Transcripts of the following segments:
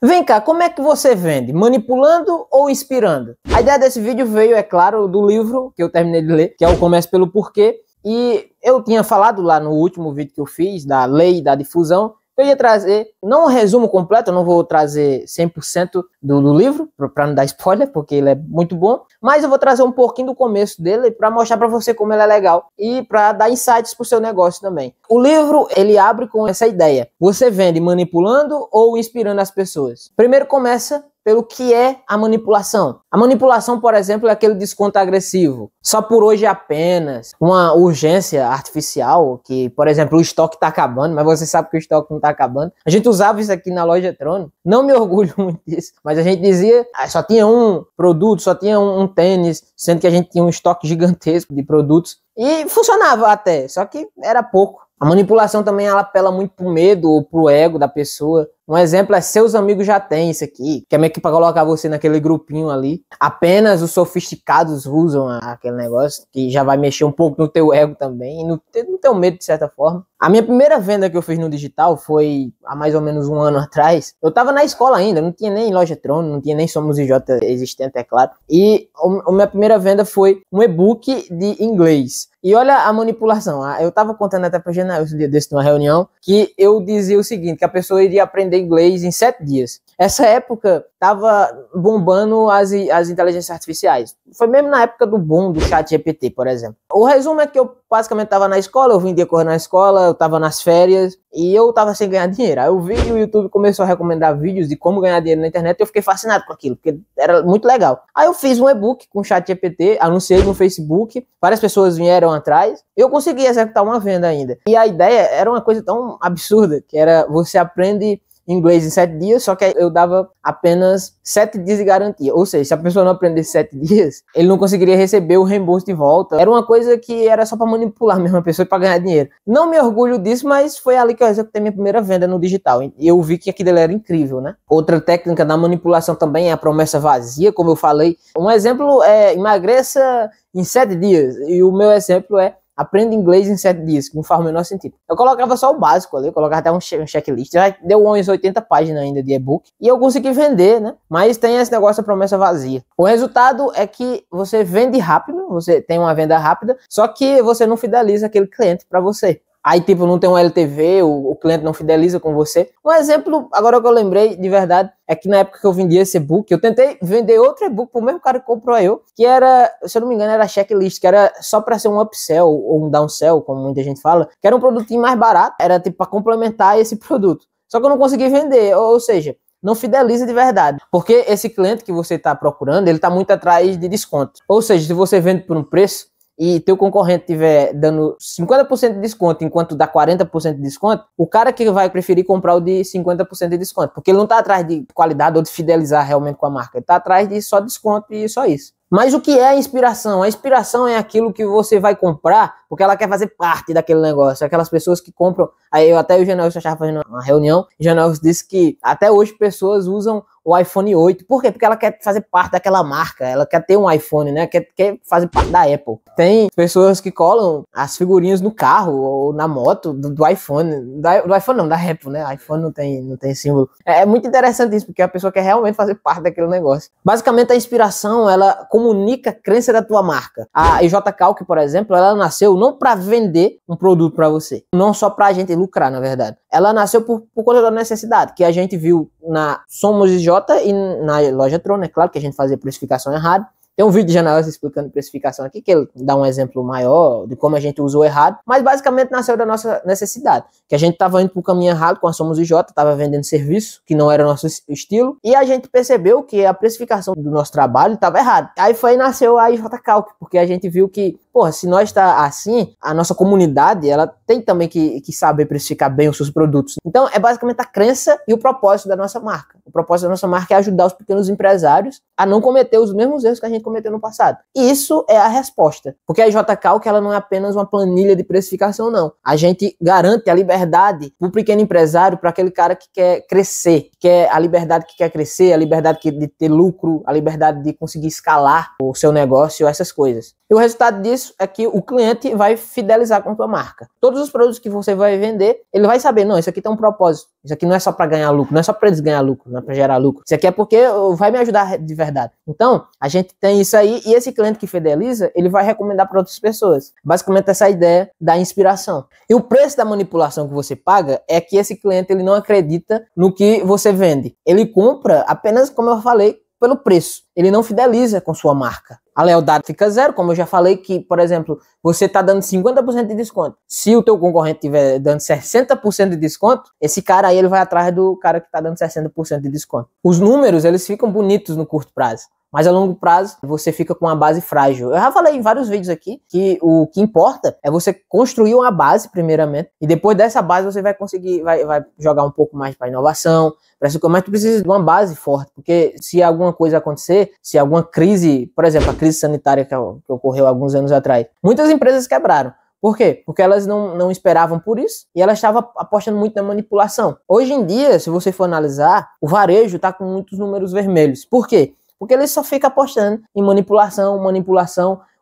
Vem cá, como é que você vende? Manipulando ou inspirando? A ideia desse vídeo veio, é claro, do livro que eu terminei de ler, que é o Comece pelo Porquê. E eu tinha falado lá no último vídeo que eu fiz, da lei da difusão, eu ia trazer, não um resumo completo, eu não vou trazer 100% do livro, para não dar spoiler, porque ele é muito bom, mas eu vou trazer um pouquinho do começo dele para mostrar para você como ele é legal e para dar insights para o seu negócio também. O livro, ele abre com essa ideia: você vende manipulando ou inspirando as pessoas? Primeiro começa pelo que é a manipulação. A manipulação, por exemplo, é aquele desconto agressivo. Só por hoje apenas. Uma urgência artificial, que, por exemplo, o estoque está acabando, mas você sabe que o estoque não está acabando. A gente usava isso aqui na Lojatronic. Não me orgulho muito disso, mas a gente dizia, só tinha um produto, só tinha um tênis, sendo que a gente tinha um estoque gigantesco de produtos. E funcionava até, só que era pouco. A manipulação também, ela apela muito pro medo ou pro ego da pessoa. Um exemplo é: seus amigos já têm isso aqui, que é meio que para colocar você naquele grupinho ali. Apenas os sofisticados usam aquele negócio, que já vai mexer um pouco no teu ego também, e no teu medo de certa forma. A minha primeira venda que eu fiz no digital foi há mais ou menos um ano atrás. Eu tava na escola ainda, não tinha nem Lojatronic, não tinha nem Somos IJ existente, é claro. E a minha primeira venda foi um e-book de inglês. E olha a manipulação. Eu tava contando até pra Janael esse dia desse numa reunião, que eu dizia o seguinte, que a pessoa iria aprender inglês em 7 dias. Essa época tava bombando as inteligências artificiais. Foi mesmo na época do boom do ChatGPT, por exemplo. O resumo é que eu basicamente tava na escola, eu vendia coisa na escola, eu tava nas férias e eu tava sem ganhar dinheiro. Aí eu vi que o YouTube começou a recomendar vídeos de como ganhar dinheiro na internet e eu fiquei fascinado com aquilo, porque era muito legal. Aí eu fiz um e-book com o ChatGPT, anunciei no Facebook, várias pessoas vieram atrás, eu consegui executar uma venda ainda. E a ideia era uma coisa tão absurda, que era: você aprende inglês em 7 dias, só que eu dava apenas 7 dias de garantia. Ou seja, se a pessoa não aprendesse 7 dias, ele não conseguiria receber o reembolso de volta. Era uma coisa que era só para manipular mesmo a pessoa e para ganhar dinheiro. Não me orgulho disso, mas foi ali que eu executei minha primeira venda no digital. E eu vi que aquilo era incrível, né? Outra técnica da manipulação também é a promessa vazia, como eu falei. Um exemplo é: emagreça em 7 dias. E o meu exemplo é: aprenda inglês em 7 dias, que não faz o menor sentido. Eu colocava só o básico ali, eu colocava até um checklist, já deu umas 80 páginas ainda de e-book, e eu consegui vender, né? Mas tem esse negócio da promessa vazia. O resultado é que você vende rápido, você tem uma venda rápida, só que você não fideliza aquele cliente para você. Aí, tipo, não tem um LTV, o cliente não fideliza com você. Um exemplo, agora que eu lembrei de verdade, é que na época que eu vendia esse e-book, eu tentei vender outro e-book pro mesmo cara que comprou eu, que era, se eu não me engano, era checklist, que era só para ser um upsell ou um downsell, como muita gente fala, que era um produtinho mais barato, era tipo para complementar esse produto. Só que eu não consegui vender, ou seja, não fideliza de verdade, porque esse cliente que você está procurando, ele está muito atrás de desconto. Ou seja, se você vende por um preço e teu concorrente estiver dando 50% de desconto enquanto dá 40% de desconto, o cara que vai preferir comprar o de 50% de desconto, porque ele não está atrás de qualidade ou de fidelizar realmente com a marca, ele está atrás de só desconto e só isso. Mas o que é a inspiração? A inspiração é aquilo que você vai comprar porque ela quer fazer parte daquele negócio. Aquelas pessoas que compram. Aí eu até o Janael estava fazendo uma reunião, o Janael disse que até hoje pessoas usam o iPhone 8. Por quê? Porque ela quer fazer parte daquela marca, ela quer ter um iPhone, né? Quer fazer parte da Apple. Tem pessoas que colam as figurinhas no carro ou na moto do iPhone. Do iPhone não, da Apple, né? iPhone não tem símbolo. É muito interessante isso, porque a pessoa quer realmente fazer parte daquele negócio. Basicamente, a inspiração, ela comunica a crença da tua marca. A IJ Calc, por exemplo, ela nasceu não para vender um produto para você, não só para a gente lucrar, na verdade. Ela nasceu por conta da necessidade, que a gente viu na Somos IJ e na Lojatronic, é claro que a gente fazia precificação errada. Tem um vídeo de Janael explicando precificação aqui, que ele dá um exemplo maior de como a gente usou errado, mas basicamente nasceu da nossa necessidade, que a gente estava indo para o caminho errado com a Somos IJ, estava vendendo serviço que não era nosso estilo, e a gente percebeu que a precificação do nosso trabalho estava errada. Aí nasceu a IJ Calc, porque a gente viu que, porra, se nós está assim, a nossa comunidade, ela tem também que saber precificar bem os seus produtos. Então, é basicamente a crença e o propósito da nossa marca. O propósito da nossa marca é ajudar os pequenos empresários a não cometer os mesmos erros que a gente cometeu no passado. E isso é a resposta. Porque a IJ Calc, ela não é apenas uma planilha de precificação, não. A gente garante a liberdade para o pequeno empresário, para aquele cara que quer crescer, que é a liberdade que quer crescer, a liberdade de ter lucro, a liberdade de conseguir escalar o seu negócio, essas coisas. E o resultado disso isso é que o cliente vai fidelizar com a tua marca. Todos os produtos que você vai vender, ele vai saber, não, isso aqui tem um propósito. Isso aqui não é só para ganhar lucro, não é só para eles ganhar lucro, não é para gerar lucro. Isso aqui é porque vai me ajudar de verdade. Então, a gente tem isso aí e esse cliente que fideliza, ele vai recomendar para outras pessoas. Basicamente essa ideia da inspiração. E o preço da manipulação que você paga é que esse cliente ele não acredita no que você vende. Ele compra apenas, como eu falei, pelo preço. Ele não fideliza com sua marca. A lealdade fica zero, como eu já falei que, por exemplo, você está dando 50% de desconto. Se o teu concorrente estiver dando 60% de desconto, esse cara aí ele vai atrás do cara que está dando 60% de desconto. Os números, eles ficam bonitos no curto prazo. Mas a longo prazo, você fica com uma base frágil. Eu já falei em vários vídeos aqui que o que importa é você construir uma base, primeiramente, e depois dessa base você vai conseguir, vai jogar um pouco mais para inovação, mas tu precisa de uma base forte, porque se alguma coisa acontecer, se alguma crise, por exemplo, a crise sanitária que ocorreu alguns anos atrás, muitas empresas quebraram. Por quê? Porque elas não esperavam por isso e elas estavam apostando muito na manipulação. Hoje em dia, se você for analisar, o varejo está com muitos números vermelhos. Por quê? Porque ele só fica apostando em manipulação,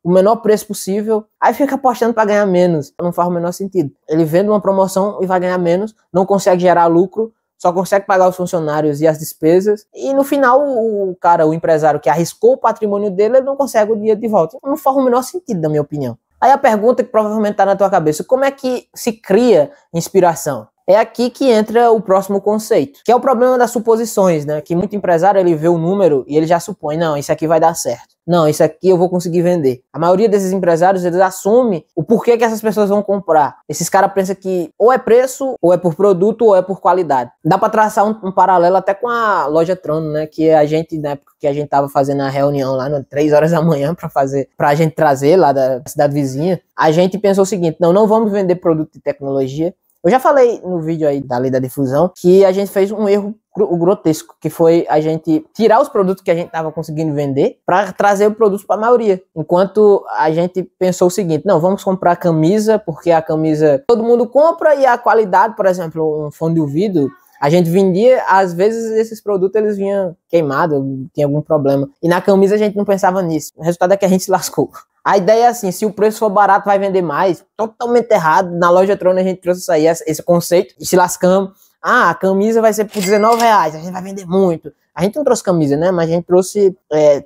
o menor preço possível, aí fica apostando para ganhar menos. Não faz o menor sentido. Ele vende uma promoção e vai ganhar menos, não consegue gerar lucro, só consegue pagar os funcionários e as despesas, e no final o empresário que arriscou o patrimônio dele, ele não consegue o dinheiro de volta. Não faz o menor sentido, na minha opinião. Aí a pergunta que provavelmente está na tua cabeça, como é que se cria inspiração? É aqui que entra o próximo conceito, que é o problema das suposições, né? Que muito empresário, ele vê o número e ele já supõe, não, isso aqui vai dar certo. Não, isso aqui eu vou conseguir vender. A maioria desses empresários, eles assumem o porquê que essas pessoas vão comprar. Esses caras pensam que ou é preço, ou é por produto, ou é por qualidade. Dá pra traçar um paralelo até com a loja Trono, né? Que a gente, na época que a gente tava fazendo a reunião lá, 3 horas da manhã pra gente trazer lá da cidade vizinha, a gente pensou o seguinte, não vamos vender produto de tecnologia. Eu já falei no vídeo aí da lei da difusão que a gente fez um erro grotesco, que foi a gente tirar os produtos que a gente estava conseguindo vender para trazer o produto para a maioria. Enquanto a gente pensou o seguinte, não, vamos comprar camisa, porque a camisa todo mundo compra e a qualidade, por exemplo, um fone de ouvido, a gente vendia, às vezes esses produtos eles vinham queimados, tinha algum problema. E na camisa a gente não pensava nisso. O resultado é que a gente se lascou. A ideia é assim, se o preço for barato vai vender mais. Totalmente errado. Na loja Trono a gente trouxe isso aí, esse conceito, e se lascamos. Ah, a camisa vai ser por R$19, a gente vai vender muito. A gente não trouxe camisa, né? Mas a gente trouxe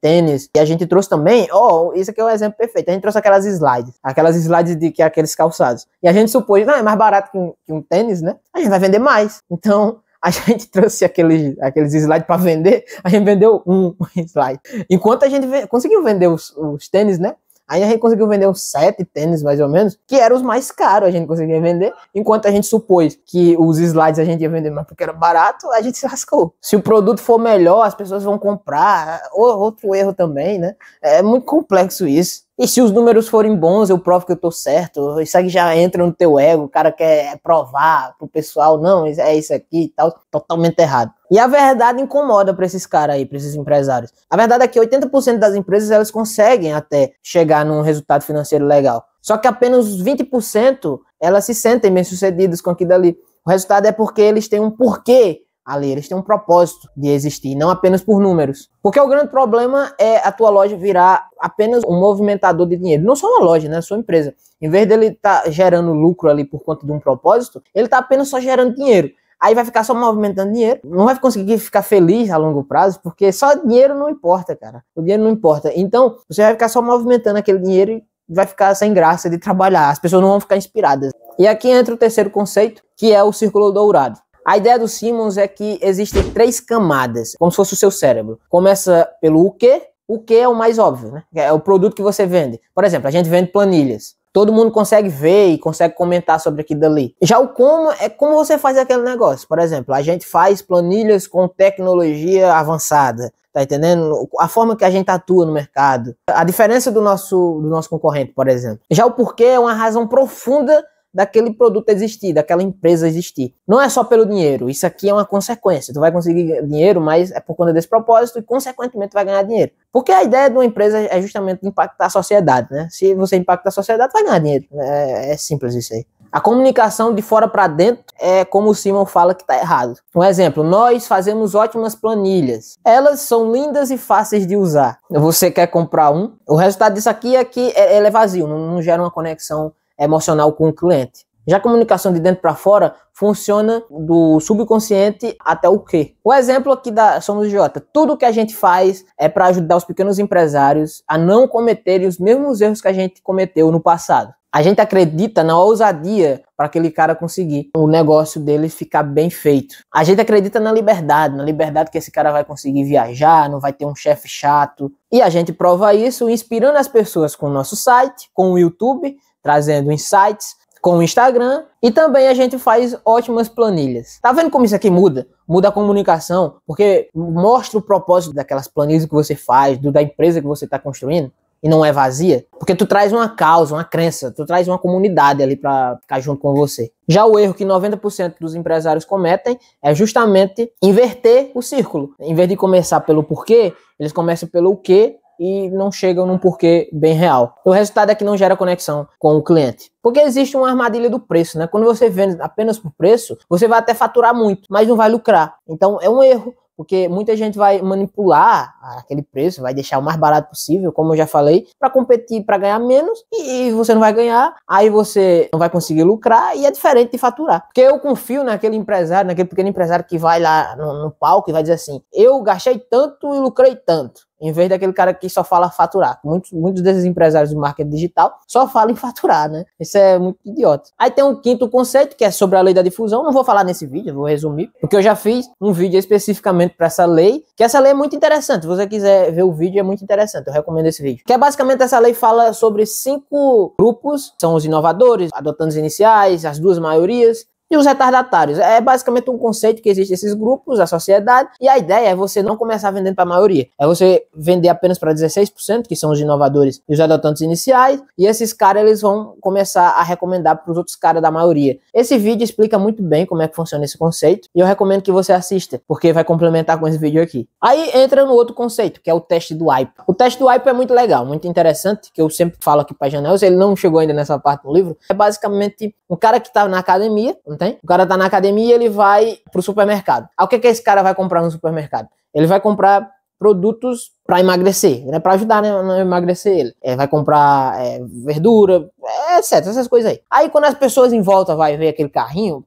tênis. E a gente trouxe também, isso aqui é o exemplo perfeito. A gente trouxe aquelas slides de aqueles calçados. E a gente supôs, não, é mais barato que um tênis, né? A gente vai vender mais. Então, a gente trouxe aqueles slides para vender, a gente vendeu um slide. Enquanto a gente conseguiu vender os tênis, né? Aí a gente conseguiu vender uns 7 tênis, mais ou menos, que eram os mais caros, a gente conseguia vender. Enquanto a gente supôs que os slides a gente ia vender mais porque era barato, a gente se lascou. Se o produto for melhor, as pessoas vão comprar. Outro erro também, né? É muito complexo isso. E se os números forem bons, eu provo que eu tô certo. Isso aqui já entra no teu ego, o cara quer provar pro pessoal, não, é isso aqui e tal. Totalmente errado. E a verdade incomoda pra esses caras aí, pra esses empresários. A verdade é que 80% das empresas, elas conseguem até chegar num resultado financeiro legal. Só que apenas 20% elas se sentem bem-sucedidas com aquilo ali. O resultado é porque eles têm um porquê ali, eles têm um propósito de existir, não apenas por números. Porque o grande problema é a tua loja virar apenas um movimentador de dinheiro. Não só uma loja, né? A sua empresa. Em vez dele estar gerando lucro ali por conta de um propósito, ele está apenas só gerando dinheiro. Aí vai ficar só movimentando dinheiro, não vai conseguir ficar feliz a longo prazo, porque só dinheiro não importa, cara. O dinheiro não importa. Então, você vai ficar só movimentando aquele dinheiro e vai ficar sem graça de trabalhar. As pessoas não vão ficar inspiradas. E aqui entra o terceiro conceito, que é o círculo dourado. A ideia do Simmons é que existem 3 camadas, como se fosse o seu cérebro. Começa pelo o quê? O que é o mais óbvio, né? É o produto que você vende. Por exemplo, a gente vende planilhas. Todo mundo consegue ver e consegue comentar sobre aquilo dali. Já o como é como você faz aquele negócio. Por exemplo, a gente faz planilhas com tecnologia avançada. Tá entendendo? A forma que a gente atua no mercado. A diferença do nosso concorrente, por exemplo. Já o porquê é uma razão profunda daquele produto existir, daquela empresa existir. Não é só pelo dinheiro, isso aqui é uma consequência. Tu vai conseguir dinheiro, mas é por conta desse propósito e, consequentemente, vai ganhar dinheiro. Porque a ideia de uma empresa é justamente impactar a sociedade, né? Se você impacta a sociedade, vai ganhar dinheiro. É simples isso aí. A comunicação de fora para dentro é como o Simon fala que está errado. Um exemplo, nós fazemos ótimas planilhas. Elas são lindas e fáceis de usar. Você quer comprar um? O resultado disso aqui é que ele é vazio, não gera uma conexão emocional com o cliente. Já a comunicação de dentro para fora funciona do subconsciente até o quê? O exemplo aqui da Somos Idiota. Tudo que a gente faz é para ajudar os pequenos empresários a não cometerem os mesmos erros que a gente cometeu no passado. A gente acredita na ousadia para aquele cara conseguir o negócio dele ficar bem feito. A gente acredita na liberdade que esse cara vai conseguir viajar, não vai ter um chefe chato. E a gente prova isso inspirando as pessoas com o nosso site, com o YouTube, trazendo insights, com o Instagram, e também a gente faz ótimas planilhas. Tá vendo como isso aqui muda? Muda a comunicação, porque mostra o propósito daquelas planilhas que você faz, da empresa que você está construindo, e não é vazia, porque tu traz uma causa, uma crença, tu traz uma comunidade ali para ficar junto com você. Já o erro que 90% dos empresários cometem é justamente inverter o círculo. Em vez de começar pelo porquê, eles começam pelo o quê, e não chegam num porquê bem real. O resultado é que não gera conexão com o cliente. Porque existe uma armadilha do preço, né? Quando você vende apenas por preço, você vai até faturar muito, mas não vai lucrar. Então é um erro, porque muita gente vai manipular aquele preço, vai deixar o mais barato possível, como eu já falei, para competir, para ganhar menos, e você não vai ganhar, aí você não vai conseguir lucrar, e é diferente de faturar. Porque eu confio naquele empresário, naquele pequeno empresário que vai lá no palco e vai dizer assim, eu gastei tanto e lucrei tanto. Em vez daquele cara que só fala faturar. Muitos desses empresários do marketing digital só falam em faturar, né? Isso é muito idiota. Aí tem um quinto conceito, que é sobre a lei da difusão. Não vou falar nesse vídeo, vou resumir. Porque eu já fiz um vídeo especificamente para essa lei, que essa lei é muito interessante. Se você quiser ver o vídeo, é muito interessante. Eu recomendo esse vídeo. Que é basicamente essa lei fala sobre 5 grupos. São os inovadores, adotantes iniciais, as duas maiorias, e os retardatários. É basicamente um conceito que existe esses grupos, a sociedade, e a ideia é você não começar vendendo para a maioria. É você vender apenas para 16%, que são os inovadores e os adotantes iniciais, e esses caras eles vão começar a recomendar para os outros caras da maioria. Esse vídeo explica muito bem como é que funciona esse conceito, e eu recomendo que você assista, porque vai complementar com esse vídeo aqui. Aí entra no outro conceito, que é o teste do hype. O teste do hype é muito legal, muito interessante, que eu sempre falo aqui para Janels, ele não chegou ainda nessa parte do livro. É basicamente um cara que está na academia, o cara tá na academia e ele vai pro supermercado. Aí o que esse cara vai comprar no supermercado? Ele vai comprar produtos para emagrecer, né? Para ajudar, né, a emagrecer ele. Vai comprar verdura, etc. Essas coisas aí. Aí quando as pessoas em volta vai ver aquele carrinho,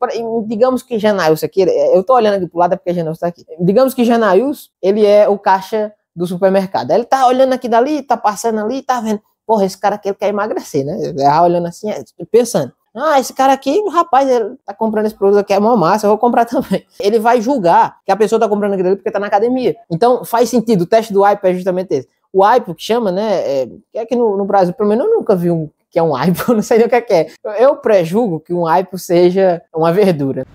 digamos que Janailson aqui, eu tô olhando aqui pro lado porque Janailson tá aqui. Digamos que Janailson, ele é o caixa do supermercado. Aí ele tá olhando aqui dali, tá passando ali, tá vendo. Porra, esse cara aqui ele quer emagrecer, né? Ele tá olhando assim, pensando. Ah, esse cara aqui, rapaz, ele tá comprando esse produto aqui, é mó massa, eu vou comprar também. Ele vai julgar que a pessoa tá comprando aquilo ali porque tá na academia. Então, faz sentido, o teste do hype é justamente esse. O hype, que chama, né, que aqui no Brasil, pelo menos eu nunca vi que é um hype, eu não sei nem o que é. Eu pré-julgo que um hype seja uma verdura.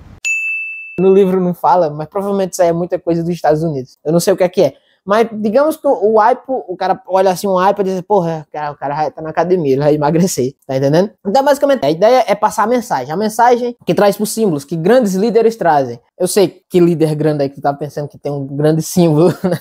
No livro não fala, mas provavelmente isso aí é muita coisa dos Estados Unidos. Eu não sei o que é. Mas digamos que o hype, o cara olha assim um hype e diz, porra, o cara tá na academia, ele vai emagrecer, tá entendendo? Então basicamente a ideia é passar a mensagem que traz por símbolos, que grandes líderes trazem. Eu sei que líder grande aí que tu tá pensando que tem um grande símbolo, né?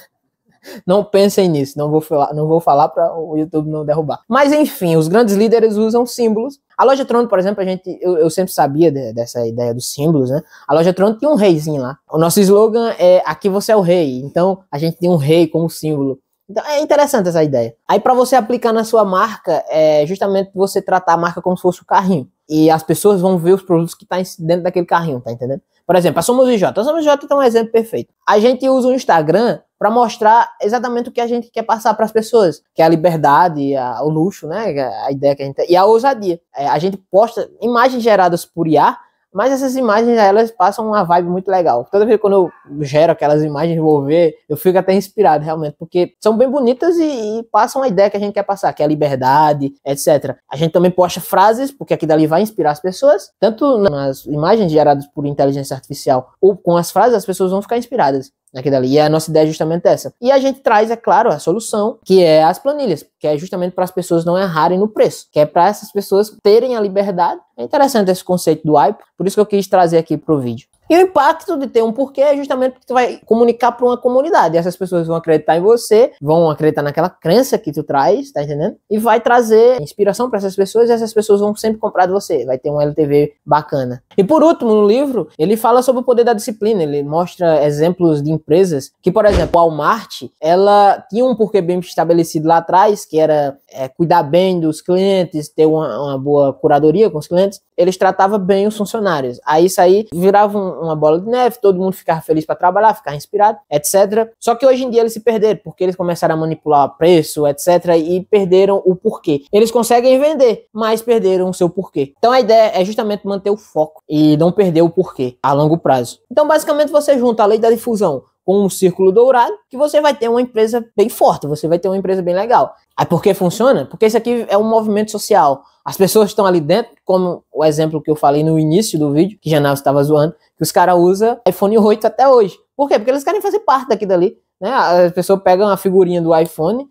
Não pensem nisso, não vou falar para o YouTube não derrubar. Mas enfim, os grandes líderes usam símbolos. A Loja Tron, por exemplo, eu sempre sabia dessa ideia dos símbolos, né? A Loja Tron tinha um reizinho lá. O nosso slogan é aqui você é o rei. Então a gente tem um rei como símbolo. Então é interessante essa ideia. Aí para você aplicar na sua marca, é justamente você tratar a marca como se fosse o carrinho. E as pessoas vão ver os produtos que estão dentro daquele carrinho, tá entendendo? Por exemplo, a Somos IJ. A Somos IJ tem um exemplo perfeito. A gente usa o Instagram para mostrar exatamente o que a gente quer passar para as pessoas, que é a liberdade, o luxo, né? A ideia que a gente tem, e a ousadia. A gente posta imagens geradas por IA, mas essas imagens, elas passam uma vibe muito legal. Toda vez quando eu gero aquelas imagens, vou ver, eu fico até inspirado, realmente, porque são bem bonitas e passam a ideia que a gente quer passar, que é a liberdade, etc. A gente também posta frases, porque aqui dali vai inspirar as pessoas, tanto nas imagens geradas por inteligência artificial, ou com as frases, as pessoas vão ficar inspiradas naquilo ali. E a nossa ideia é justamente essa. E a gente traz, é claro, a solução, que é as planilhas, que é justamente para as pessoas não errarem no preço, que é para essas pessoas terem a liberdade. É interessante esse conceito do hype, por isso que eu quis trazer aqui pro vídeo. E o impacto de ter um porquê é justamente porque tu vai comunicar para uma comunidade. E essas pessoas vão acreditar em você, vão acreditar naquela crença que tu traz, tá entendendo? E vai trazer inspiração para essas pessoas, e essas pessoas vão sempre comprar de você. Vai ter um LTV bacana. E por último, no livro, ele fala sobre o poder da disciplina. Ele mostra exemplos de empresas que, por exemplo, a Walmart, ela tinha um porquê bem estabelecido lá atrás, que era cuidar bem dos clientes, ter uma boa curadoria com os clientes. Eles tratavam bem os funcionários. Aí isso aí virava uma bola de neve, todo mundo ficava feliz para trabalhar, ficava inspirado, etc. Só que hoje em dia eles se perderam, porque eles começaram a manipular preço, etc. e perderam o porquê. Eles conseguem vender, mas perderam o seu porquê. Então a ideia é justamente manter o foco e não perder o porquê a longo prazo. Então basicamente você junta a lei da difusão com um círculo dourado, que você vai ter uma empresa bem forte, você vai ter uma empresa bem legal. Aí por que funciona? Porque isso aqui é um movimento social. As pessoas estão ali dentro, como o exemplo que eu falei no início do vídeo, que Janel estava zoando, que os caras usam iPhone 8 até hoje. Por quê? Porque eles querem fazer parte daqui dali, né? As pessoas pegam a figurinha do iPhone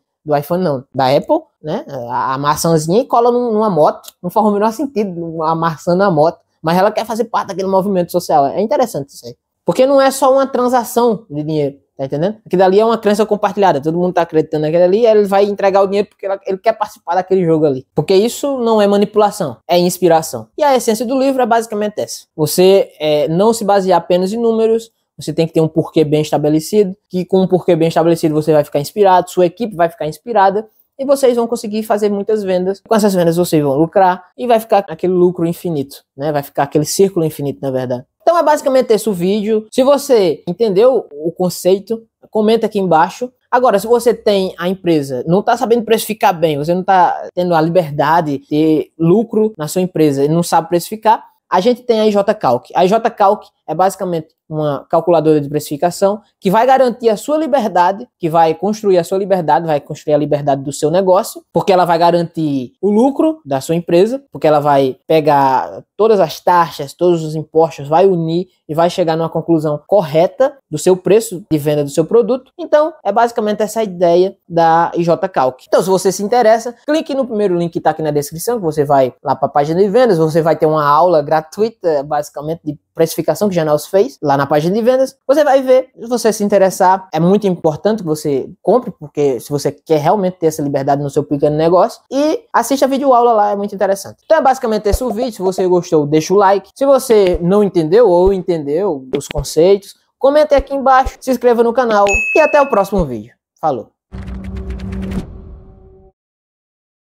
não, da Apple, né? A maçãzinha e cola numa moto. Não faz o menor sentido a maçã na moto, mas ela quer fazer parte daquele movimento social. É interessante isso aí. Porque não é só uma transação de dinheiro, tá entendendo? Aquilo ali é uma crença compartilhada, todo mundo tá acreditando naquilo ali, e ele vai entregar o dinheiro porque ele quer participar daquele jogo ali. Porque isso não é manipulação, é inspiração. E a essência do livro é basicamente essa. Você não se basear apenas em números, você tem que ter um porquê bem estabelecido, que com um porquê bem estabelecido você vai ficar inspirado, sua equipe vai ficar inspirada, e vocês vão conseguir fazer muitas vendas. Com essas vendas vocês vão lucrar, e vai ficar aquele lucro infinito, né? Vai ficar aquele círculo infinito, na verdade. Então é basicamente esse o vídeo. Se você entendeu o conceito, comenta aqui embaixo. Agora, se você tem a empresa, não está sabendo precificar bem, você não está tendo a liberdade de ter lucro na sua empresa e não sabe precificar, a gente tem a IJCalc. A IJCalc é basicamente uma calculadora de precificação que vai garantir a sua liberdade, que vai construir a sua liberdade, vai construir a liberdade do seu negócio, porque ela vai garantir o lucro da sua empresa, porque ela vai pegar todas as taxas, todos os impostos, vai unir e vai chegar numa conclusão correta do seu preço de venda do seu produto. Então, é basicamente essa ideia da IJCalc. Então, se você se interessa, clique no primeiro link que está aqui na descrição, que você vai lá para a página de vendas, você vai ter uma aula gratuita, basicamente, de precificação que a Janel fez lá na página de vendas. Você vai ver, se você se interessar, é muito importante que você compre, porque se você quer realmente ter essa liberdade no seu pequeno negócio, e assista a videoaula lá, é muito interessante. Então é basicamente esse o vídeo. Se você gostou, deixa o like. Se você não entendeu ou entendeu os conceitos, comente aqui embaixo, se inscreva no canal e até o próximo vídeo. Falou!